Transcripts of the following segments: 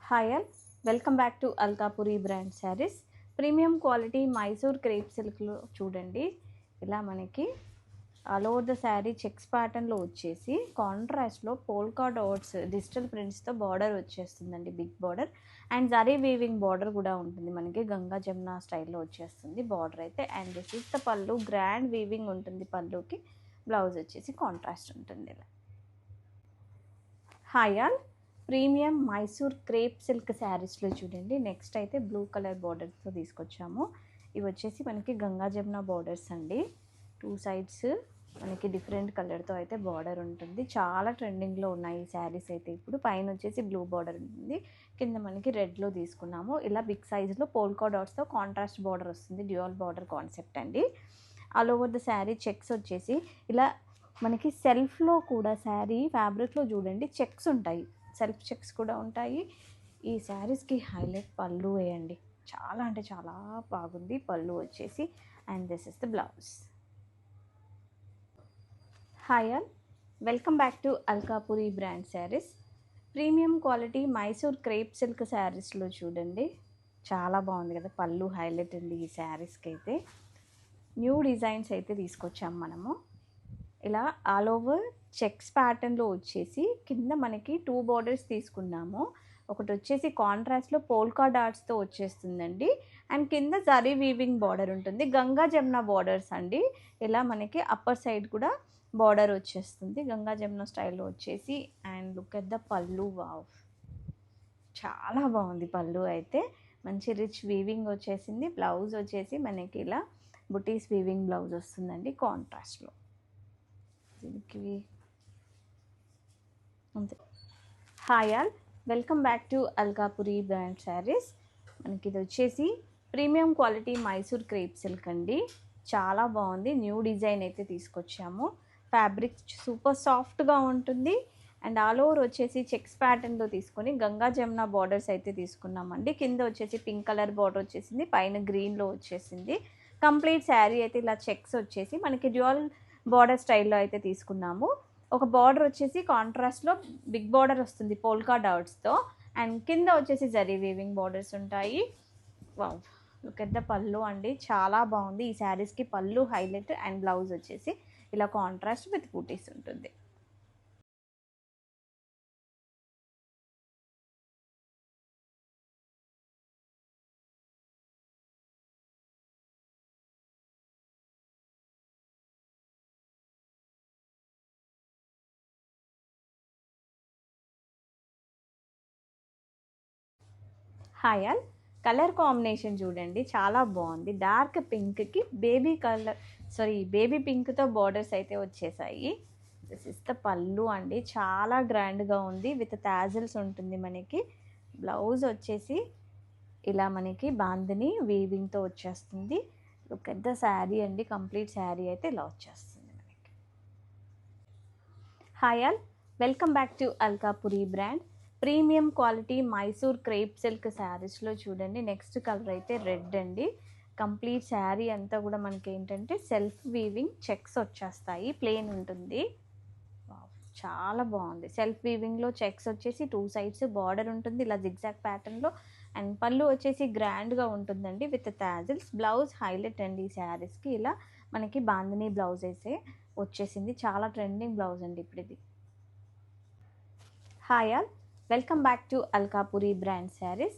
Hi all, welcome back to Alkapuri brand saris. Premium quality Mysore crepe సిల్క్లో చూడండి. ఇలా మనకి all over the sari checks ప్యాటర్న్లో వచ్చేసి కాంట్రాస్ట్లో పోల్కా డాట్స్ డిజిటల్ ప్రింట్స్తో బార్డర్ వచ్చేస్తుందండి, big border. And zari weaving border కూడా ఉంటుంది మనకి, గంగా జమున స్టైల్లో వచ్చేస్తుంది బార్డర్ అయితే. And this is the pallu, grand weaving ఉంటుంది పళ్ళుకి. బ్లౌజ్ వచ్చేసి కాంట్రాస్ట్ ఉంటుంది. ఇలా hi all, premium Mysore crepe silk శారీస్లో చూడండి. నెక్స్ట్ అయితే బ్లూ కలర్ బార్డర్స్తో తీసుకొచ్చాము. ఇవి వచ్చేసి మనకి గంగా జమున బార్డర్స్ అండి. టూ సైడ్స్ మనకి డిఫరెంట్ కలర్తో అయితే బార్డర్ ఉంటుంది. చాలా ట్రెండింగ్లో ఉన్నాయి ఈ శారీస్ అయితే. ఇప్పుడు పైన వచ్చేసి బ్లూ బార్డర్ ఉంటుంది, కింద మనకి రెడ్లో తీసుకున్నాము. ఇలా బిగ్ సైజులో పోల్కా డాట్స్తో కాంట్రాస్ట్ బార్డర్ వస్తుంది, డ్యూయల్ బార్డర్ కాన్సెప్ట్ అండి. All over the sari checks వచ్చేసి ఇలా మనకి సెల్ఫ్లో కూడా శారీ ఫ్యాబ్రిక్లో చూడండి చెక్స్ ఉంటాయి, సెల్ఫ్ చెక్స్ కూడా ఉంటాయి. ఈ శారీస్కి హైలైట్ పళ్ళు వేయండి, చాలా అంటే చాలా బాగుంది పళ్ళు వచ్చేసి. And this is the blouse. Hi all, welcome back to Alkapuri brand saris. Premium quality Mysore crepe silk శారీస్లో చూడండి. చాలా బాగుంది కదా, పళ్ళు హైలైట్ ఉంది ఈ శారీస్కి అయితే. న్యూ డిజైన్స్ అయితే తీసుకొచ్చాము మనము. ఇలా ఆల్ ఓవర్ చెక్స్ ప్యాటర్న్లో వచ్చేసి కింద మనకి టూ బార్డర్స్ తీసుకున్నాము. ఒకటి వచ్చేసి కాంట్రాస్ట్లో పోల్కా డాట్స్తో వచ్చేస్తుందండి. అండ్ కింద జరీ వీవింగ్ బార్డర్ ఉంటుంది, గంగా జమున బార్డర్స్ అండి. ఇలా మనకి అప్పర్ సైడ్ కూడా బార్డర్ వచ్చేస్తుంది గంగా జమున స్టైల్లో వచ్చేసి. అండ్ లుక్ ఎట్ ద పళ్ళు, వావ్, చాలా బాగుంది పళ్ళు అయితే. మంచి రిచ్ వీవింగ్ వచ్చేసింది. బ్లౌజ్ వచ్చేసి మనకి ఇలా బుటీస్ వీవింగ్ బ్లౌజ్ వస్తుందండి కాంట్రాస్ట్లో. దీనికి అంతే. Hi all, welcome back to Alkapuri brand saris. మనకి ఇది వచ్చేసి premium quality Mysore crepe silk అండి. చాలా బాగుంది, న్యూ డిజైన్ అయితే తీసుకొచ్చాము. ఫ్యాబ్రిక్ సూపర్ సాఫ్ట్గా ఉంటుంది. అండ్ ఆల్ ఓవర్ వచ్చేసి చెక్స్ ప్యాటర్న్లో తీసుకొని గంగా జమున బార్డర్స్ అయితే తీసుకున్నామండి. కింద వచ్చేసి పింక్ కలర్ బార్డర్ వచ్చేసింది, పైన గ్రీన్లో వచ్చేసింది. కంప్లీట్ శారీ అయితే ఇలా చెక్స్ వచ్చేసి మనకి డ్యూయల్ బార్డర్ స్టైల్లో అయితే తీసుకున్నాము. ఒక బార్డర్ వచ్చేసి కాంట్రాస్ట్లో బిగ్ బార్డర్ వస్తుంది పోల్కా డాట్స్తో. అండ్ కింద వచ్చేసి జరీ వీవింగ్ బార్డర్స్ ఉంటాయి. వావ్, లుక్ ఎట్ ద పళ్ళు అండి, చాలా బాగుంది. ఈ శారీస్కి పళ్ళు హైలైట్ అండ్ బ్లౌజ్ వచ్చేసి ఇలా కాంట్రాస్ట్ విత్ బూటీస్ ఉంటుంది. హాయ్ ఆల్, కలర్ కాంబినేషన్ చూడండి, చాలా బాగుంది. డార్క్ పింక్కి బేబీ పింక్తో బార్డర్స్ అయితే వచ్చేసాయి. దిస్ ఇస్ ద పళ్ళు అండి, చాలా గ్రాండ్గా ఉంది, విత్ టాజిల్స్ ఉంటుంది మనకి. బ్లౌజ్ వచ్చేసి ఇలా మనకి బాందిని వీవింగ్తో వచ్చేస్తుంది. లుక్ ఎట్ ద శారీ అండి, కంప్లీట్ శారీ అయితే ఇలా వచ్చేస్తుంది మనకి. Hi all, welcome back to Alkapuri brand. Premium quality Mysore crepe silk శారీస్లో చూడండి. నెక్స్ట్ కలర్ అయితే రెడ్ అండి. కంప్లీట్ శారీ అంతా కూడా మనకి ఏంటంటే సెల్ఫ్ వీవింగ్ చెక్స్ వచ్చేస్తాయి, ప్లెయిన్ ఉంటుంది. చాలా బాగుంది. సెల్ఫ్ వీవింగ్లో చెక్స్ వచ్చేసి టూ సైడ్స్ బార్డర్ ఉంటుంది ఇలా జిగ్జాగ్ ప్యాటర్న్లో. అండ్ పళ్ళు వచ్చేసి గ్రాండ్గా ఉంటుందండి విత్ టాజిల్స్. బ్లౌజ్ హైలైట్ అండి ఈ శారీస్కి. ఇలా మనకి బాందిని బ్లౌజ్ అయితే వచ్చేసింది, చాలా ట్రెండింగ్ బ్లౌజ్ అండి ఇప్పుడు ఇది. Hi all, welcome back to Alkapuri brand saris.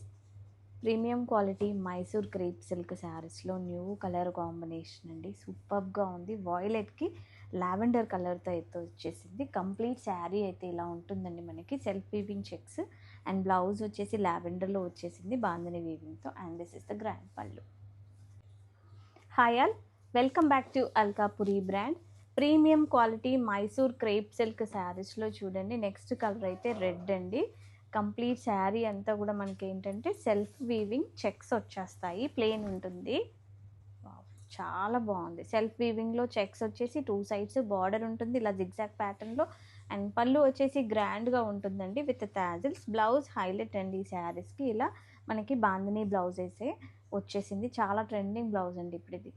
Premium quality Mysore crepe silk శారీస్లో న్యూ కలర్ కాంబినేషన్ అండి, సూపర్గా ఉంది. వాయిలెట్కి లావెండర్ కలర్తో అయితే వచ్చేసింది. కంప్లీట్ శారీ అయితే ఇలా ఉంటుందండి మనకి, self weaving checks. And blouse వచ్చేసి లావెండర్లో వచ్చేసింది బాందిని వీవింగ్తో. And this is the grand pallu. Hi all, welcome back to Alkapuri brand. Premium quality Mysore crepe silk శారీస్లో చూడండి. నెక్స్ట్ కలర్ అయితే రెడ్ అండి. కంప్లీట్ శారీ అంతా కూడా మనకి ఏంటంటే సెల్ఫ్ వీవింగ్ చెక్స్ వచ్చేస్తాయి, ప్లెయిన్ ఉంటుంది. చాలా బాగుంది. సెల్ఫ్ వీవింగ్లో చెక్స్ వచ్చేసి టూ సైడ్స్ బార్డర్ ఉంటుంది ఇలా జిగ్జాగ్ ప్యాటర్న్లో. అండ్ పళ్ళు వచ్చేసి గ్రాండ్గా ఉంటుందండి విత్ టాజిల్స్. బ్లౌజ్ హైలైట్ అండి ఈ శారీస్కి. ఇలా మనకి బాందిని బ్లౌజ్ అయితే వచ్చేసింది, చాలా ట్రెండింగ్ బ్లౌజ్ అండి ఇప్పుడు ఇది.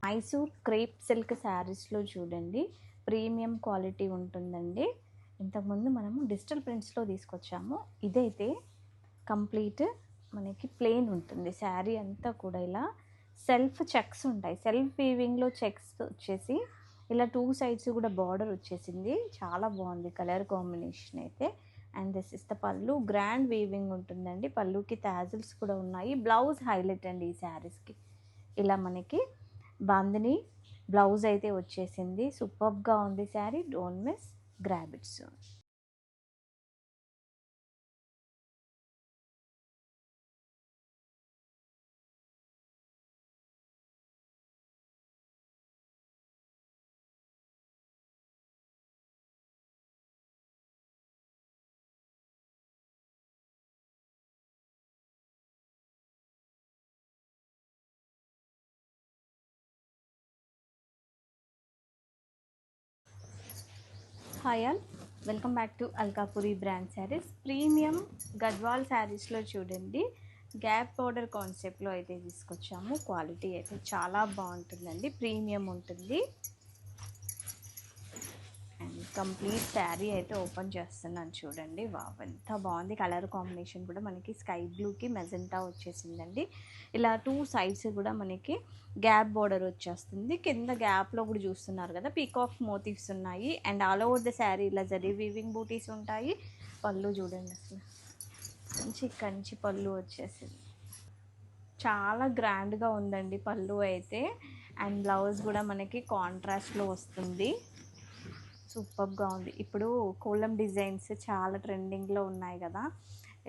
మైసూర్ క్రేప్ సిల్క్ శారీస్లో చూడండి, ప్రీమియం క్వాలిటీ ఉంటుందండి. ఇంతకుముందు మనము డిజిటల్ ప్రింట్స్లో తీసుకొచ్చాము, ఇదైతే కంప్లీట్ మనకి ప్లెయిన్ ఉంటుంది శారీ అంతా కూడా. ఇలా సెల్ఫ్ చెక్స్ ఉంటాయి, సెల్ఫ్ వీవింగ్లో చెక్స్ వచ్చేసి ఇలా 2 సైడ్స్ కూడా బార్డర్ వచ్చేసింది. చాలా బాగుంది కలర్ కాంబినేషన్ అయితే. And this is the pallu, grand weaving ఉంటుందండి. పళ్ళుకి టాజిల్స్ కూడా ఉన్నాయి. బ్లౌజ్ హైలైట్ అండి ఈ శారీస్కి. ఇలా మనకి బాందిని బ్లౌజ్ అయితే వచ్చేసింది. సూపర్గా ఉంది sari. Don't miss, grab it soon. Hi all, welcome back to Alkapuri brand saris. Premium Gadwal శారీస్లో చూడండి, గ్యాప్ బార్డర్ కాన్సెప్ట్లో అయితే తీసుకొచ్చాము. క్వాలిటీ అయితే చాలా బాగుంటుందండి, ప్రీమియం ఉంటుంది. అండ్ కంప్లీట్ శారీ అయితే ఓపెన్ చేస్తున్నాను చూడండి. వావ్, ఎంత బాగుంది. కలర్ కాంబినేషన్ కూడా మనకి స్కై బ్లూకి మెజెంటా వచ్చేసిందండి. ఇలా 2 సైడ్స్ కూడా మనకి గ్యాప్ బార్డర్ వచ్చేస్తుంది. కింద గ్యాప్లో కూడా చూస్తున్నారు కదా, పీకాక్ మోటివ్స్ ఉన్నాయి. And all over the sari ఇలా జరీ వీవింగ్ బూటీస్ ఉంటాయి. పళ్ళు చూడండి, అసలు మంచి కంచి పళ్ళు వచ్చేసింది. చాలా గ్రాండ్గా ఉందండి పళ్ళు అయితే. అండ్ బ్లౌజ్ కూడా మనకి కాంట్రాస్ట్లో వస్తుంది. సూపర్గా ఉంది. ఇప్పుడు కోలం డిజైన్స్ చాలా ట్రెండింగ్లో ఉన్నాయి కదా,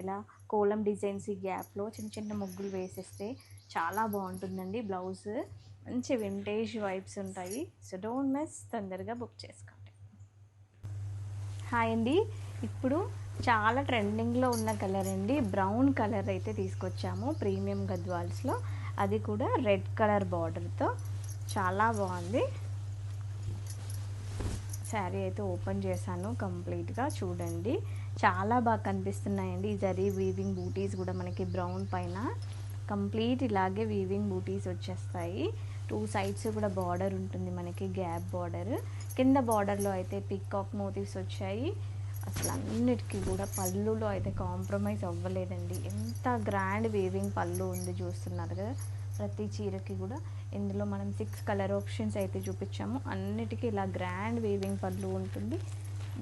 ఇలా కోలం డిజైన్స్ ఈ గ్యాప్లో చిన్న చిన్న ముగ్గులు వేసేస్తే చాలా బాగుంటుందండి. బ్లౌజ్ మంచి వింటేజ్ వైబ్స్ ఉంటాయి. సో డోంట్ మిస్, తొందరగా బుక్ చేసుకోండి. హాయ్ అండి, ఇప్పుడు చాలా ట్రెండింగ్లో ఉన్న కలర్ అండి, బ్రౌన్ కలర్ అయితే తీసుకొచ్చాము ప్రీమియం గద్వాల్స్లో. అది కూడా రెడ్ కలర్ బార్డర్తో చాలా బాగుంది. శారీ అయితే ఓపెన్ చేశాను కంప్లీట్గా. చూడండి, చాలా బాగా కనిపిస్తున్నాయండి ఈ జరీ వీవింగ్ బూటీస్ కూడా మనకి బ్రౌన్ పైన. కంప్లీట్ ఇలాగే వీవింగ్ బూటీస్ వచ్చేస్తాయి. 2 సైడ్స్ కూడా బార్డర్ ఉంటుంది మనకి, గ్యాప్ బార్డర్. కింద బార్డర్లో అయితే పికాక్ మోటివ్స్ వచ్చాయి. అసలు అన్నిటికీ కూడా పళ్ళులో అయితే కాంప్రమైజ్ అవ్వలేదండి. ఎంత గ్రాండ్ వీవింగ్ పళ్ళు ఉంది చూస్తున్నారు కదా. ప్రతి చీరకి కూడా ఇందులో మనం 6 కలర్ ఆప్షన్స్ అయితే చూపించాము. అన్నిటికీ ఇలా గ్రాండ్ వీవింగ్ పళ్ళు ఉంటుంది.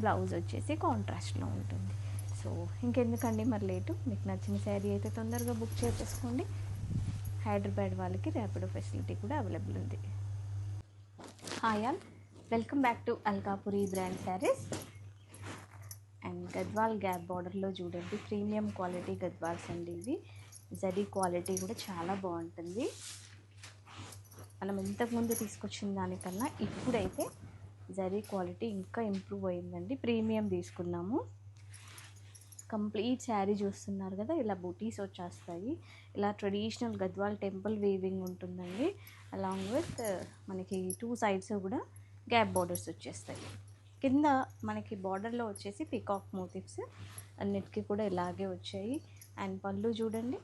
బ్లౌజ్ వచ్చేసి కాంట్రాస్ట్లో ఉంటుంది. సో ఇంకెందుకండి మరి లేటు, మీకు నచ్చిన శారీ అయితే తొందరగా బుక్ చేసేసుకోండి. హైదరాబాద్ వాళ్ళకి ర్యాపిడో ఫెసిలిటీ కూడా అవైలబుల్ ఉంది. Hi all, welcome back to Alkapuri brand saris. And Gadwal gap బార్డర్లో చూడండి, ప్రీమియం క్వాలిటీ గద్వాల్స్ అండి ఇవి. జరీ క్వాలిటీ కూడా చాలా బాగుంటుంది. మనం ఇంతకుముందు తీసుకొచ్చిన దానికన్నా ఇప్పుడైతే జరీ క్వాలిటీ ఇంకా ఇంప్రూవ్ అయిందండి. ప్రీమియం తీసుకున్నాము. కంప్లీట్ శారీ చూస్తున్నారు కదా, ఇలా బూటీస్ వచ్చేస్తాయి. ఇలా ట్రెడిషనల్ గద్వాల్ టెంపుల్ వీవింగ్ ఉంటుందండి. అలాంగ్ విత్ మనకి 2 సైడ్స్ కూడా గ్యాప్ బార్డర్స్ వచ్చేస్తాయి. కింద మనకి బార్డర్లో వచ్చేసి పికాక్ మోటివ్స్ అన్నిటికీ కూడా ఇలాగే వచ్చాయి. అండ్ పళ్ళు చూడండి,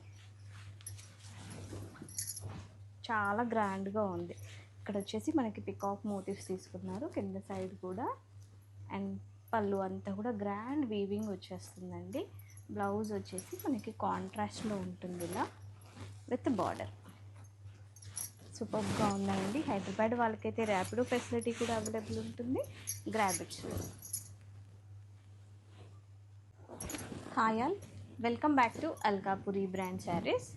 చాలా గ్రాండ్గా ఉంది. ఇక్కడ వచ్చేసి మనకి పికాక్ మోటివ్స్ తీసుకున్నారు కింద సైడ్ కూడా. అండ్ పళ్ళు అంతా కూడా గ్రాండ్ వీవింగ్ వచ్చేస్తుందండి. బ్లౌజ్ వచ్చేసి మనకి కాంట్రాస్ట్లో ఉంటుంది ఇలా విత్ బార్డర్. సూపర్గా ఉందండి. హైదరాబాద్ వాళ్ళకైతే ర్యాపిడో ఫెసిలిటీ కూడా అవైలబుల్ ఉంటుంది. Grab it. Hi all, welcome back to Alkapuri brand saris.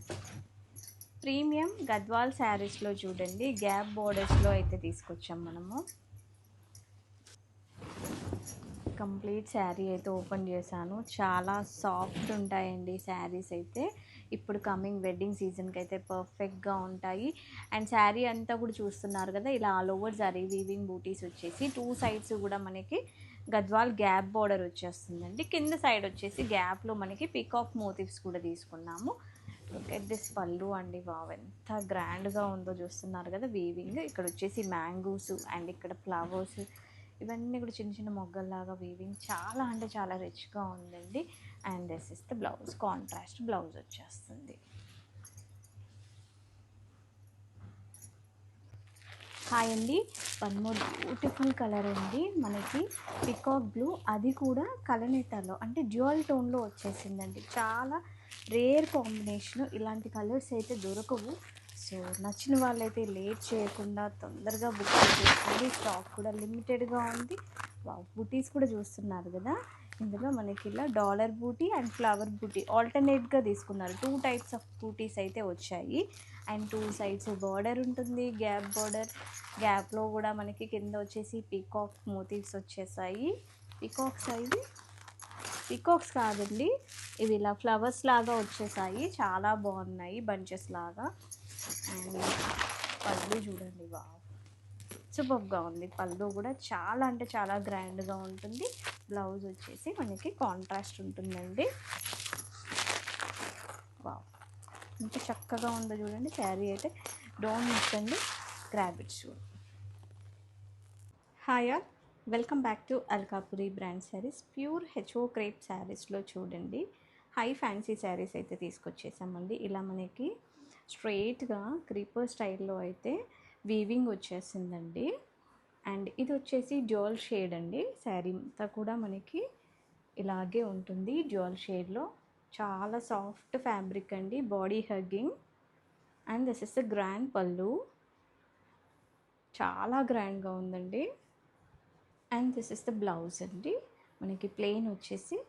Premium Gadwal శారీస్లో చూడండి, గ్యాప్ బోర్డర్స్లో అయితే తీసుకొచ్చాం మనము. కంప్లీట్ శారీ అయితే ఓపెన్ చేశాను. చాలా సాఫ్ట్ ఉంటాయండి శారీస్ అయితే. ఇప్పుడు కమింగ్ వెడ్డింగ్ సీజన్కి అయితే పర్ఫెక్ట్గా ఉంటాయి. అండ్ శారీ అంతా కూడా చూస్తున్నారు కదా, ఇలా ఆల్ ఓవర్ జరీ వీవింగ్ బూటీస్ వచ్చేసి 2 సైడ్స్ కూడా మనకి గద్వాల్ గ్యాప్ బార్డర్ వచ్చేస్తుందండి. కింద సైడ్ వచ్చేసి గ్యాప్లో మనకి పీకాక్ మోటివ్స్ కూడా తీసుకున్నాము. లుక్ ఎట్ దిస్ పళ్ళు అండి. వావ్, ఎంత గ్రాండ్గా ఉందో చూస్తున్నారు కదా వీవింగ్. ఇక్కడ వచ్చేసి మ్యాంగోస్ అండ్ ఇక్కడ ఫ్లవర్స్, ఇవన్నీ కూడా చిన్న చిన్న మొగ్గల్లాగా వీవింగ్ చాలా అంటే చాలా రిచ్గా ఉందండి. And this is the blouse, contrast blouse వచ్చేస్తుంది. హాయ్ అండి, వన్ మోర్ బ్యూటిఫుల్ కలర్ అండి మనకి పికాక్ బ్లూ, అది కూడా కలనేతలో అంటే డ్యూయల్ టోన్లో వచ్చేసిందండి. చాలా రేర్ కాంబినేషన్, ఇలాంటి కలర్స్ అయితే దొరకవు. సో నచ్చిన వాళ్ళైతే లేట్ చేయకుండా తొందరగా బుక్ చేసుకోండి. స్టాక్ కూడా లిమిటెడ్గా ఉంది. బూటీస్ కూడా చూస్తున్నారు కదా, ఇందులో మనకి ఇలా డాలర్ బూటీ అండ్ ఫ్లవర్ బూటీ ఆల్టర్నేట్గా తీసుకున్నారు. 2 టైప్స్ ఆఫ్ బూటీస్ అయితే వచ్చాయి. అండ్ 2 సైడ్స్ బార్డర్ ఉంటుంది, గ్యాప్ బార్డర్. గ్యాప్లో కూడా మనకి కింద వచ్చేసి పీకాక్ మోటివ్స్ వచ్చేసాయి. పీకాక్స్ కాదండి, ఇవి ఇలా ఫ్లవర్స్ లాగా వచ్చేసాయి. చాలా బాగున్నాయి, బంచెస్ లాగా. అండ్ పళ్ళు చూడండి, సూపర్గా ఉంది. పళ్ళు కూడా చాలా అంటే చాలా గ్రాండ్గా ఉంటుంది. బ్లౌజ్ వచ్చేసి మనకి కాంట్రాస్ట్ ఉంటుందండి. ఎంత చక్కగా ఉందో చూడండి శారీ అయితే. డోంట్ మిస్ అండి, grab it soon. Hi all, welcome back to Alkapuri brand saris. Pure HO crepe శారీస్లో చూడండి హై ఫ్యాన్సీ శారీస్ అయితే తీసుకొచ్చేసామండి. ఇలా మనకి స్ట్రెయిట్గా క్రీపర్ స్టైల్లో అయితే వీవింగ్ వచ్చేసిందండి. అండ్ ఇది వచ్చేసి డ్యూయల్ షేడ్ అండి. శారీ అంతా కూడా మనకి ఇలాగే ఉంటుంది డ్యూయల్ షేడ్లో. చాలా సాఫ్ట్ ఫ్యాబ్రిక్ అండి, body hugging. And this is the grand పళ్ళు, చాలా గ్రాండ్గా ఉందండి. And this is the blouse అండి, మనకి ప్లెయిన్ వచ్చేసి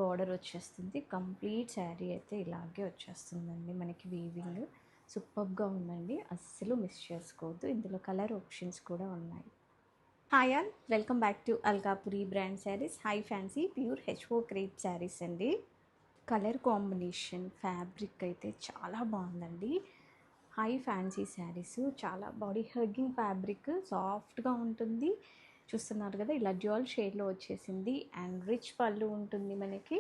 బార్డర్ వచ్చేస్తుంది. కంప్లీట్ శారీ అయితే ఇలాగే వచ్చేస్తుందండి మనకి వీవింగ్. సూపర్గా ఉందండి, అస్సలు మిస్ చేసుకోవద్దు. ఇందులో కలర్ ఆప్షన్స్ కూడా ఉన్నాయి. Hi all, welcome back to Alkapuri brand saris. High fancy pure HO crepe saris అండి. కలర్ కాంబినేషన్, ఫ్యాబ్రిక్ అయితే చాలా బాగుందండి. హై ఫ్యాన్సీ శారీస్, చాలా బాడీ హగ్గింగ్ ఫ్యాబ్రిక్, సాఫ్ట్గా ఉంటుంది. చూస్తున్నారు కదా, ఇలా డ్యూయల్ షేడ్లో వచ్చేసింది. అండ్ రిచ్ పళ్ళు ఉంటుంది మనకి.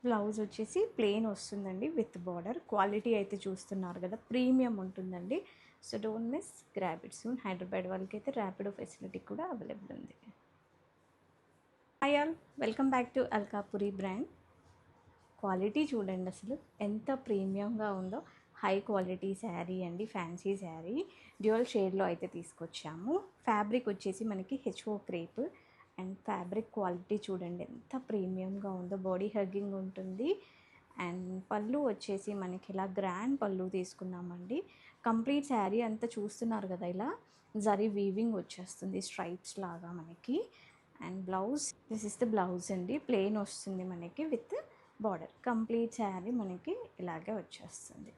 బ్లౌజ్ వచ్చేసి ప్లెయిన్ వస్తుందండి విత్ బార్డర్. క్వాలిటీ అయితే చూస్తున్నారు కదా, ప్రీమియం ఉంటుందండి. So don't miss, grab it soon. Hyderabad వాళ్ళకి అయితే ర్యాపిడో ఫెసిలిటీ కూడా అవైలబుల్ ఉంది. Hi all, welcome back to Alkapuri brand. Quality చూడండి అసలు ఎంత ప్రీమియంగా ఉందో. హై క్వాలిటీ శారీ అండి, ఫ్యాన్సీ శారీ. డ్యూయల్ షేడ్లో అయితే తీసుకొచ్చాము. ఫ్యాబ్రిక్ వచ్చేసి మనకి HO crepe. And fabric quality చూడండి ఎంత ప్రీమియంగా ఉందో, బాడీ హగ్గింగ్ ఉంటుంది. అండ్ పళ్ళు వచ్చేసి మనకి ఇలా గ్రాండ్ పళ్ళు తీసుకున్నామండి. కంప్లీట్ శారీ అంతా చూస్తున్నారు కదా, ఇలా జరీ వీవింగ్ వచ్చేస్తుంది స్ట్రైప్స్ లాగా మనకి. And blouse, this is the blouse అండి, ప్లెయిన్ వస్తుంది మనకి విత్ బార్డర్. కంప్లీట్ శారీ మనకి ఇలాగే వచ్చేస్తుంది.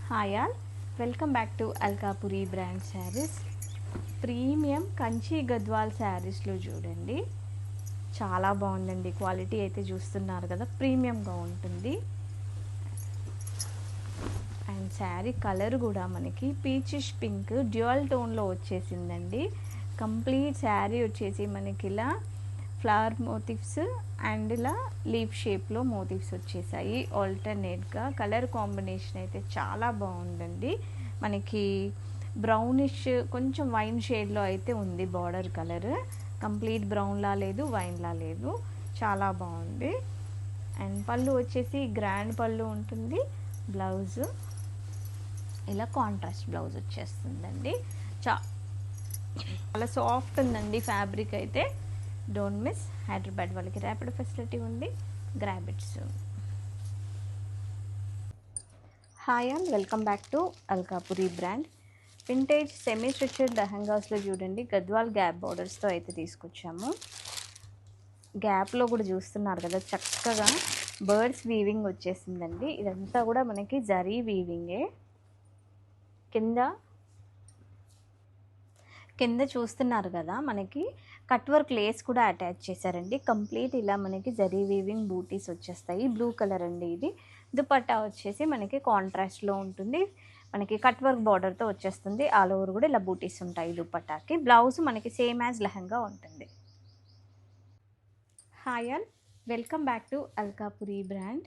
Hi all, welcome back to Alkapuri brand saris. Premium Kanchi Gadwal శారీస్లో చూడండి చాలా బాగుందండి. క్వాలిటీ అయితే చూస్తున్నారు కదా, ప్రీమియంగా ఉంటుంది. అండ్ శారీ కలర్ కూడా మనకి పీచిష్ పింక్ డ్యూయల్ టోన్లో వచ్చేసిందండి. కంప్లీట్ శారీ వచ్చేసి మనకి ఇలా ఫ్లవర్ మోటివ్స్ అండ్ ఇలా లీఫ్ షేప్లో మోటివ్స్ వచ్చేసాయి ఆల్టర్నేట్గా. కలర్ కాంబినేషన్ అయితే చాలా బాగుందండి. మనకి బ్రౌనిష్ కొంచెం వైన్ షేడ్లో అయితే ఉంది బార్డర్ కలర్. కంప్లీట్ బ్రౌన్లా లేదు, వైన్లా లేదు, చాలా బాగుంది. అండ్ పళ్ళు వచ్చేసి గ్రాండ్ పళ్ళు ఉంటుంది. బ్లౌజ్ ఇలా కాంట్రాస్ట్ బ్లౌజ్ వచ్చేస్తుందండి. చాలా సాఫ్ట్ ఉందండి ఫ్యాబ్రిక్ అయితే. డోంట్ మిస్, హైదరాబాద్ వాళ్ళకి ర్యాపిడ్ ఫెసిలిటీ ఉంది, grab it soon. Hi all, welcome back to Alkapuri brand. Vintage semi stitched లెహంగాస్లో చూడండి గద్వాల్ గ్యాప్ బార్డర్స్తో అయితే తీసుకొచ్చాము. గ్యాప్లో కూడా చూస్తున్నారు కదా, చక్కగా బర్డ్స్ వీవింగ్ వచ్చేసిందండి. ఇదంతా కూడా మనకి జరీ వీవింగే. కింద చూస్తున్నారు కదా, మనకి కట్ వర్క్ లేస్ కూడా అటాచ్ చేశారండి. కంప్లీట్ ఇలా మనకి జరీ వీవింగ్ బూటీస్ వచ్చేస్తాయి. బ్లూ కలర్ అండి ఇది. దుపట్టా వచ్చేసి మనకి కాంట్రాస్ట్లో ఉంటుంది. మనకి కట్ వర్క్ బార్డర్తో వచ్చేస్తుంది. ఆల్ ఓవర్ కూడా ఇలా బూటీస్ ఉంటాయి దుపట్టాకి. బ్లౌజ్ మనకి సేమ్ యాజ్ లెహంగా ఉంటుంది. Hi all, welcome back to Alkapuri brand.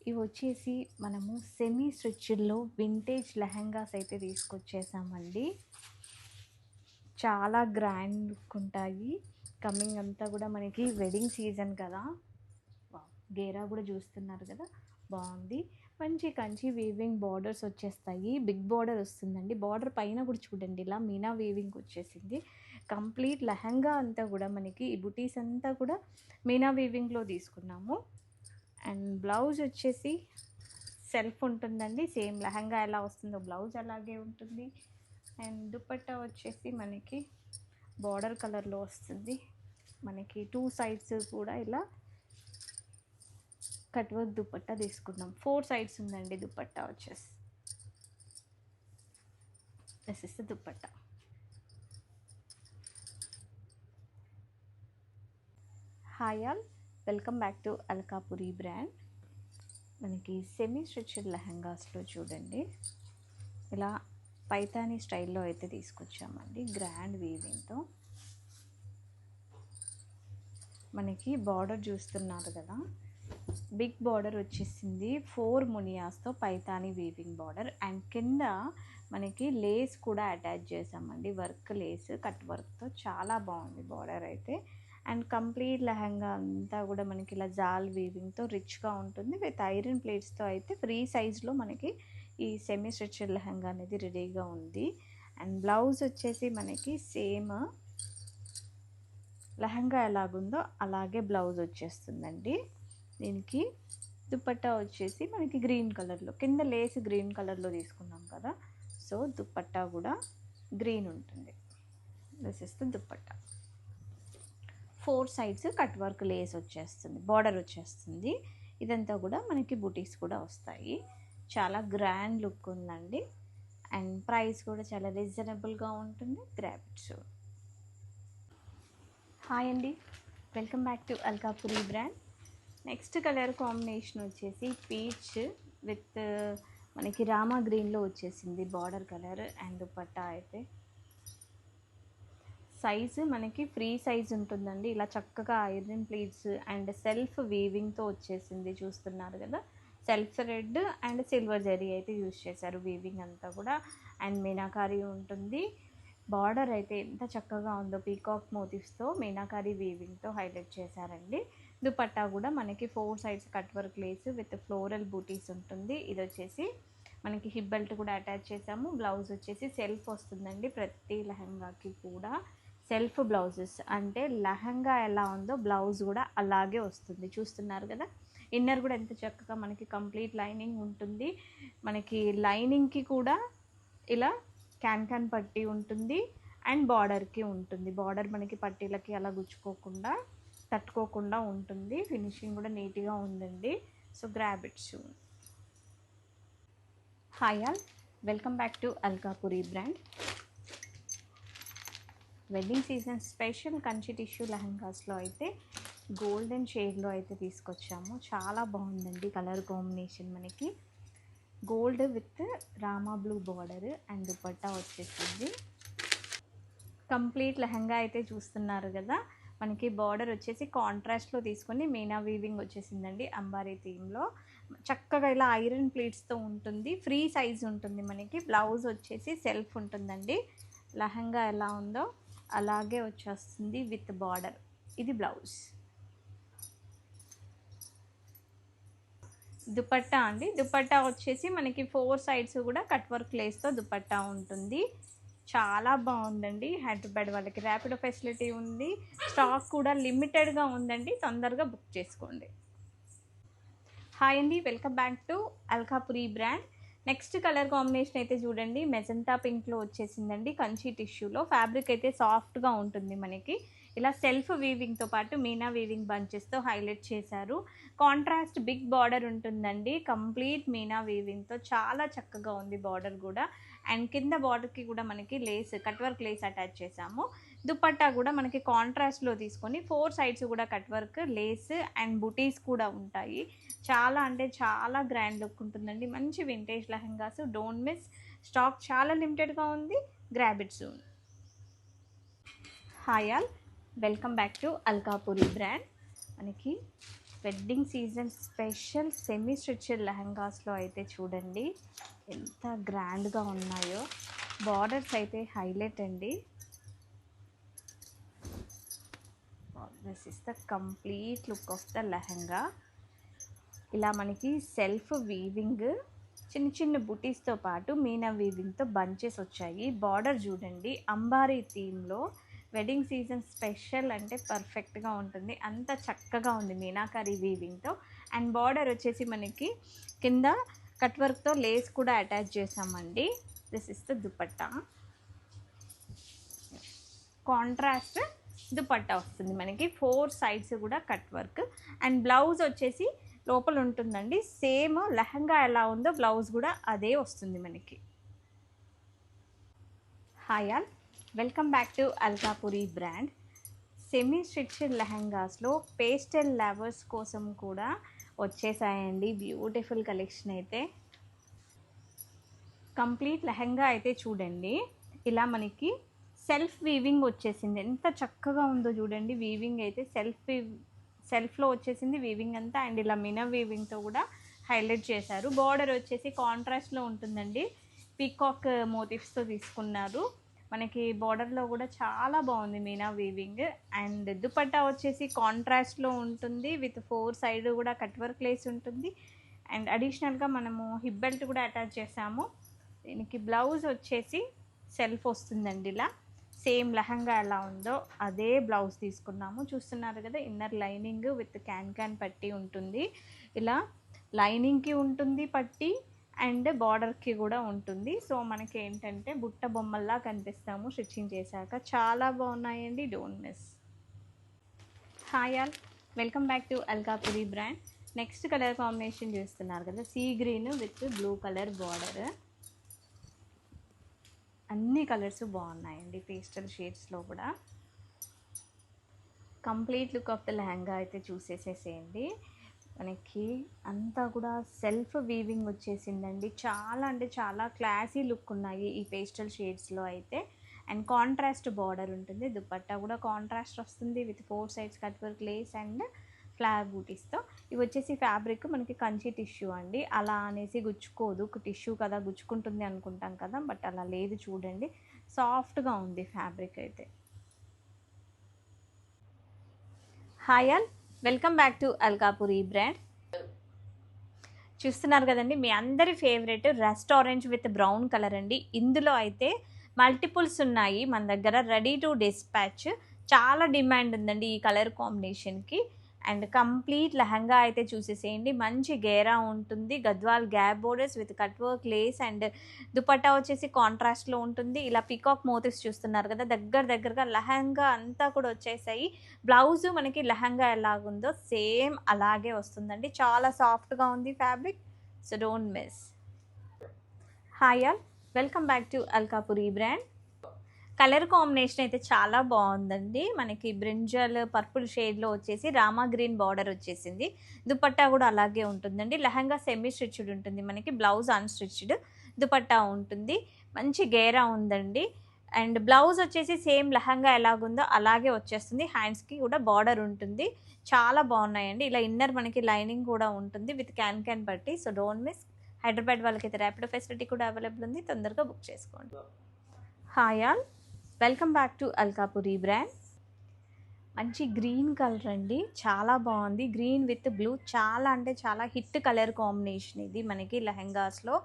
ఇవి వచ్చేసి మనము సెమీ స్టిచ్డ్లో వింటేజ్ లెహంగాస్ అయితే తీసుకొచ్చేసామండి. చాలా గ్రాండ్ లుక్ ఉంటాయి. కమింగ్ అంతా కూడా మనకి వెడ్డింగ్ సీజన్ కదా. గేరా కూడా చూస్తున్నారు కదా, బాగుంది. మంచి కంచి వీవింగ్ బార్డర్స్ వచ్చేస్తాయి. బిగ్ బార్డర్ వస్తుందండి. బార్డర్ పైన కూడా చూడండి, ఇలా మీనా వీవింగ్ వచ్చేసింది. కంప్లీట్ లెహంగా అంతా కూడా మనకి ఈ బుటీస్ అంతా కూడా మీనా వీవింగ్లో తీసుకున్నాము. అండ్ బ్లౌజ్ వచ్చేసి సెల్ఫ్ ఉంటుందండి. సేమ్ లెహంగా ఎలా వస్తుందో బ్లౌజ్ అలాగే ఉంటుంది. అండ్ దుపట్టా వచ్చేసి మనకి బార్డర్ కలర్లో వస్తుంది. మనకి 2 సైడ్స్ కూడా ఇలా కట్ వర్క్ దుపట్టా తీసుకున్నాం. 4 సైడ్స్ ఉందండి దుపట్టా వచ్చేసి. This is the dupatta. Hi all, welcome back to Alkapuri brand. మనకి సెమీ స్ట్రెచ్డ్ లెహంగాస్లో చూడండి, ఇలా పైతానీ స్టైల్లో అయితే తీసుకొచ్చామండి. గ్రాండ్ వీవింగ్తో మనకి బార్డర్ చూస్తున్నారు కదా, బిగ్ బార్డర్ వచ్చేసింది. 4 మునియాస్తో పైతానీ వీవింగ్ బార్డర్. అండ్ కింద మనకి లేస్ కూడా అటాచ్ చేసామండి. వర్క్ లేస్ కట్ వర్క్తో చాలా బాగుంది బార్డర్ అయితే. అండ్ కంప్లీట్ లెహంగా అంతా కూడా మనకి ఇలా జాల్ వీవింగ్తో రిచ్గా ఉంటుంది. విత్ ఐరన్ ప్లేట్స్తో అయితే ఫ్రీ సైజ్లో మనకి ఈ సెమీ స్ట్రెచ్డ్ లెహంగా అనేది రెడీగా ఉంది. అండ్ బ్లౌజ్ వచ్చేసి మనకి సేమ్ లెహంగా ఎలాగుందో అలాగే బ్లౌజ్ వచ్చేస్తుందండి. దీనికి దుపట్టా వచ్చేసి మనకి గ్రీన్ కలర్లో, కింద లేస్ గ్రీన్ కలర్లో తీసుకున్నాం కదా, సో దుపట్టా కూడా గ్రీన్ ఉంటుంది. This is the dupatta. 4 sides cut work Lay's వచ్చేస్తుంది, బార్డర్ వచ్చేస్తుంది. ఇదంతా కూడా మనకి బూటీస్ కూడా వస్తాయి. చాలా గ్రాండ్ లుక్ ఉందండి. అండ్ ప్రైస్ కూడా చాలా రీజనబుల్గా ఉంటుంది. గ్రాబిట్స్. హాయ్ అండి, welcome back to Alkapuri brand. Next colour combination వచ్చేసి పీచ్ విత్ మనకి రామా గ్రీన్లో వచ్చేసింది బార్డర్ కలర్. అండ్ దుపట్టా అయితే సైజు మనకి ఫ్రీ సైజ్ ఉంటుందండి. ఇలా చక్కగా ఐరన్ ప్లీట్స్ అండ్ సెల్ఫ్ వీవింగ్తో వచ్చేసింది. చూస్తున్నారు కదా, self red and silver zari అయితే యూజ్ చేశారు వీవింగ్ అంతా కూడా. అండ్ మీనాకారీ ఉంటుంది. బార్డర్ అయితే ఎంత చక్కగా ఉందో, పీకాక్ మోటివ్స్తో మీనాకారీ వీవింగ్తో హైలైట్ చేశారండి. దుపట్టా కూడా మనకి 4 sides cut work lace with floral butis ఉంటుంది. ఇది వచ్చేసి మనకి హిప్ బెల్ట్ కూడా అటాచ్ చేసాము. బ్లౌజ్ వచ్చేసి సెల్ఫ్ వస్తుందండి. ప్రతి లెహంగాకి కూడా సెల్ఫ్ బ్లౌజెస్, అంటే లెహంగా ఎలా ఉందో బ్లౌజ్ కూడా అలాగే వస్తుంది. చూస్తున్నారు కదా, ఇన్నర్ కూడా ఎంత చక్కగా మనకి కంప్లీట్ లైనింగ్ ఉంటుంది. మనకి లైనింగ్కి కూడా ఇలా క్యాన్ పట్టీ ఉంటుంది. అండ్ బార్డర్కి ఉంటుంది. బార్డర్ మనకి పట్టీలకి అలా గుచ్చుకోకుండా తట్టుకోకుండా ఉంటుంది. ఫినిషింగ్ కూడా నీట్గా ఉందండి. So grab it soon. Hi all, welcome back to Alkapuri brand. Wedding season special Kanchi tissue లెహంగాస్లో అయితే గోల్డెన్ షేడ్లో అయితే తీసుకొచ్చాము. చాలా బాగుందండి కలర్ కాంబినేషన్. మనకి gold with Rama blue border and dupatta వచ్చేసింది. కంప్లీట్ లెహంగా అయితే చూస్తున్నారు కదా, మనకి బార్డర్ వచ్చేసి కాంట్రాస్ట్లో తీసుకొని మీనా వీవింగ్ వచ్చేసిందండి. అంబారీ థీమ్లో చక్కగా ఇలా ఐరన్ ప్లీట్స్తో ఉంటుంది. ఫ్రీ సైజ్ ఉంటుంది మనకి. బ్లౌజ్ వచ్చేసి సెల్ఫ్ ఉంటుందండి. లెహంగా ఎలా ఉందో అలాగే వచ్చేస్తుంది విత్ బార్డర్. ఇది బ్లౌజ్. దుపట్టా అండి, దుపట్టా వచ్చేసి మనకి 4 సైడ్స్ కూడా కట్ వర్క్ లేస్తో దుపట్టా ఉంటుంది. చాలా బాగుందండి. హెడ్ టు బెడ్ వాళ్ళకి ర్యాపిడో ఫెసిలిటీ ఉంది. స్టాక్ కూడా లిమిటెడ్గా ఉందండి, తొందరగా బుక్ చేసుకోండి. హాయ్ అండి, welcome back to Alkapuri brand. Next colour combination అయితే చూడండి, మెజంతా పింక్లో వచ్చేసిందండి, కంచి టిష్యూలో. ఫ్యాబ్రిక్ అయితే సాఫ్ట్గా ఉంటుంది మనకి. ఇలా సెల్ఫ్ వీవింగ్తో పాటు మీనా వీవింగ్ బంచెస్తో హైలైట్ చేశారు. కాంట్రాస్ట్ బిగ్ బార్డర్ ఉంటుందండి, కంప్లీట్ మీనా వీవింగ్తో చాలా చక్కగా ఉంది బార్డర్ కూడా. అండ్ కింద బార్డర్కి కూడా మనకి lace, cut work lace attach చేసాము. దుపట్టా కూడా మనకి కాంట్రాస్ట్లో తీసుకొని 4 సైడ్స్ కూడా కట్ వర్క్ లేస్ అండ్ బుటీస్ కూడా ఉంటాయి. చాలా అంటే చాలా గ్రాండ్ లుక్ ఉంటుందండి. మంచి vintage lehengas, don't miss. Stock చాలా లిమిటెడ్గా ఉంది, grab it soon. Hi all, welcome back to Alkapuri brand. మనకి wedding season special semi stitched లెహంగాస్లో అయితే చూడండి ఎంత గ్రాండ్గా ఉన్నాయో. బార్డర్స్ అయితే హైలైట్ అండి. This is the complete look of the lehenga. ఇలా మనకి సెల్ఫ్ వీవింగ్, చిన్న చిన్న బుటీస్తో పాటు మీనా వీవింగ్తో బంచెస్ వచ్చాయి. బార్డర్ చూడండి, అంబారీ థీమ్లో. వెడ్డింగ్ సీజన్ స్పెషల్ అంటే పర్ఫెక్ట్గా ఉంటుంది, అంత చక్కగా ఉంది మీనాకారి వీవింగ్తో. అండ్ బార్డర్ వచ్చేసి మనకి కింద కట్ వర్క్తో లేస్ కూడా అటాచ్ చేసామండి. This is the dupatta. Contrast dupatta వస్తుంది మనకి, 4 సైడ్స్ కూడా కట్ వర్క్. అండ్ బ్లౌజ్ వచ్చేసి లోపల ఉంటుందండి, సేమ్ లెహంగా ఎలా ఉందో బ్లౌజ్ కూడా అదే వస్తుంది మనకి. Hi all, welcome back to Alkapuri brand. Semi stitched లెహంగాస్లో పేస్టల్ లవర్స్ కోసం కూడా వచ్చేసాయండి బ్యూటిఫుల్ కలెక్షన్ అయితే. కంప్లీట్ లెహంగా అయితే చూడండి, ఇలా మనకి సెల్ఫ్ వీవింగ్ వచ్చేసింది, ఎంత చక్కగా ఉందో చూడండి. వీవింగ్ అయితే సెల్ఫ్లో వచ్చేసింది వీవింగ్ అంతా. అండ్ ఇలా మీనా వీవింగ్తో కూడా హైలైట్ చేశారు. బార్డర్ వచ్చేసి కాంట్రాస్ట్లో ఉంటుందండి, పీకాక్ మోటివ్స్తో తీసుకున్నారు. మనకి బార్డర్లో కూడా చాలా బాగుంది మీనా వీవింగ్. అండ్ దుపట్టా వచ్చేసి కాంట్రాస్ట్లో ఉంటుంది, విత్ 4 సైడ్ కూడా కట్ వర్క్ లేస్ ఉంటుంది. అండ్ అడిషనల్గా మనము హిప్ బెల్ట్ కూడా అటాచ్ చేసాము. దీనికి బ్లౌజ్ వచ్చేసి సెల్ఫ్ వస్తుందండి, ఇలా సేమ్ లెహంగా ఎలా ఉందో అదే బ్లౌజ్ తీసుకున్నాము. చూస్తున్నారు కదా, ఇన్నర్ లైనింగ్ విత్ క్యాన్ పట్టి ఉంటుంది. ఇలా లైనింగ్కి ఉంటుంది పట్టి, అండ్ బార్డర్కి కూడా ఉంటుంది. సో మనకి ఏంటంటే బుట్ట బొమ్మల్లా కనిపిస్తాము స్టిచ్చింగ్ చేశాక. చాలా బాగున్నాయండి, don't miss. Hi all, welcome back to Alkapuri brand. Next colour combination చూస్తున్నారు కదా, sea green with blue colour border. అన్ని కలర్స్ బాగున్నాయండి, పేస్టల్ షేడ్స్లో కూడా. Complete look of the lehenga అయితే చూసేసేసేయండి. మనకి అంతా కూడా సెల్ఫ్ వీవింగ్ వచ్చేసిందండి, చాలా అంటే చాలా క్లాసీ లుక్ ఉన్నాయి ఈ పేస్టల్ షేడ్స్లో అయితే. అండ్ కాంట్రాస్ట్ బార్డర్ ఉంటుంది, దుపట్టా కూడా కాంట్రాస్ట్ వస్తుంది with 4 sides cut work lace and flower బూటీస్తో. ఇవి వచ్చేసి ఫ్యాబ్రిక్ మనకి కంచి టిష్యూ అండి, అలా అనేసి గుచ్చుకోదు, టిష్యూ కదా గుచ్చుకుంటుంది అనుకుంటాం కదా, బట్ అలా లేదు చూడండి, సాఫ్ట్గా ఉంది ఫ్యాబ్రిక్ అయితే. Hi all, welcome back to Alkapuri brand. చూస్తున్నారు కదండి, మీ అందరి favourite rust orange with brown colour అండి. ఇందులో అయితే మల్టిపుల్స్ ఉన్నాయి మన దగ్గర, రెడీ టు డిస్పాచ్. చాలా డిమాండ్ ఉందండి ఈ కలర్ కాంబినేషన్కి. అండ్ కంప్లీట్ లెహంగా అయితే చూసేసేయండి, మంచి గేరా ఉంటుంది, Gadwal gap borders with cut work lace. And dupatta వచ్చేసి కాంట్రాస్ట్లో ఉంటుంది. ఇలా పికాక్ మోటివ్స్ చూస్తున్నారు కదా, దగ్గరగా లెహంగా అంతా కూడా వచ్చేసాయి. బ్లౌజు మనకి లెహంగా ఎలాగుందో సేమ్ అలాగే వస్తుందండి, చాలా సాఫ్ట్గా ఉంది fabric. So don't miss. Hi all, welcome back to Alkapuri brand. Colour combination అయితే చాలా బాగుందండి. మనకి బ్రింజల్ పర్పుల్ షేడ్లో వచ్చేసి రామా గ్రీన్ బార్డర్ వచ్చేసింది. దుపట్టా కూడా అలాగే ఉంటుందండి. లెహంగా సెమీ స్టిచ్డ్ ఉంటుంది మనకి, బ్లౌజ్ అన్స్టిచ్డ్, దుపట్టా ఉంటుంది. మంచి గేరా ఉందండి. అండ్ బ్లౌజ్ వచ్చేసి సేమ్ లెహంగా ఎలాగుందో అలాగే వచ్చేస్తుంది, హ్యాండ్స్కి కూడా బార్డర్ ఉంటుంది. చాలా బాగున్నాయండి. ఇలా ఇన్నర్ మనకి లైనింగ్ కూడా ఉంటుంది విత్ క్యాన్ పట్టి. So don't miss. హైదరాబాద్ వాళ్ళకైతే ర్యాపిడో ఫెసిలిటీ కూడా అవైలబుల్ ఉంది, తొందరగా బుక్ చేసుకోండి. Hi all, welcome back to Alkapuri brand. మంచి గ్రీన్ కలర్ అండి, చాలా బాగుంది, గ్రీన్ విత్ బ్లూ. చాలా అంటే చాలా హిట్ కలర్ కాంబినేషన్ ఇది మనకి లెహంగాస్లో.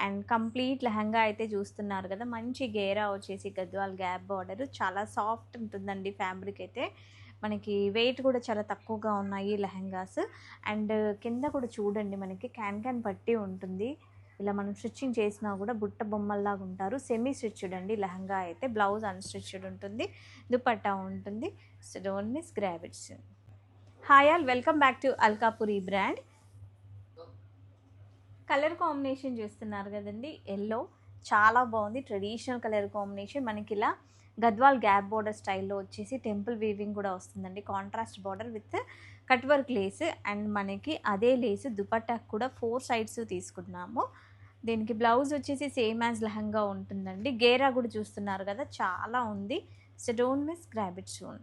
అండ్ కంప్లీట్ లెహంగా అయితే చూస్తున్నారు కదా, మంచి గేరా వచ్చేసి గద్వాల్ గ్యాప్ బార్డర్, చాలా సాఫ్ట్ ఉంటుందండి ఫ్యాబ్రిక్ అయితే. మనకి వెయిట్ కూడా చాలా తక్కువగా ఉన్నాయి లెహంగాస్. అండ్ కింద కూడా చూడండి మనకి క్యాన్ పట్టి ఉంటుంది. ఇలా మనం స్టిచ్చింగ్ చేసినా కూడా బుట్ట బొమ్మల్లాగా ఉంటారు. సెమీ స్టిచ్డ్ అండి లెహంగా అయితే. బ్లౌజ్ అన్‌స్టిచ్డ్ ఉంటుంది. దుపట్టా ఉంటుంది. So don't miss grab it soon. Hi all, welcome back to Alkapuri brand. Colour combination చూస్తున్నారు కదండి, ఎల్లో చాలా బాగుంది. Traditional colour combination. మనకి ఇలా గద్వాల్ గ్యాప్ బోర్డర్ స్టైల్లో వచ్చేసి టెంపుల్ వీవింగ్ కూడా వస్తుందండి. Contrast border with cut work lace. And మనకి అదే లేస్ దుపట్టాకు కూడా 4 సైడ్స్ తీసుకున్నాము. దీనికి బ్లౌజ్ వచ్చేసి సేమ్ యాజ్ లెహంగా ఉంటుందండి. గేరా కూడా చూస్తున్నారు కదా, చాలా ఉంది. So don't miss grab it soon.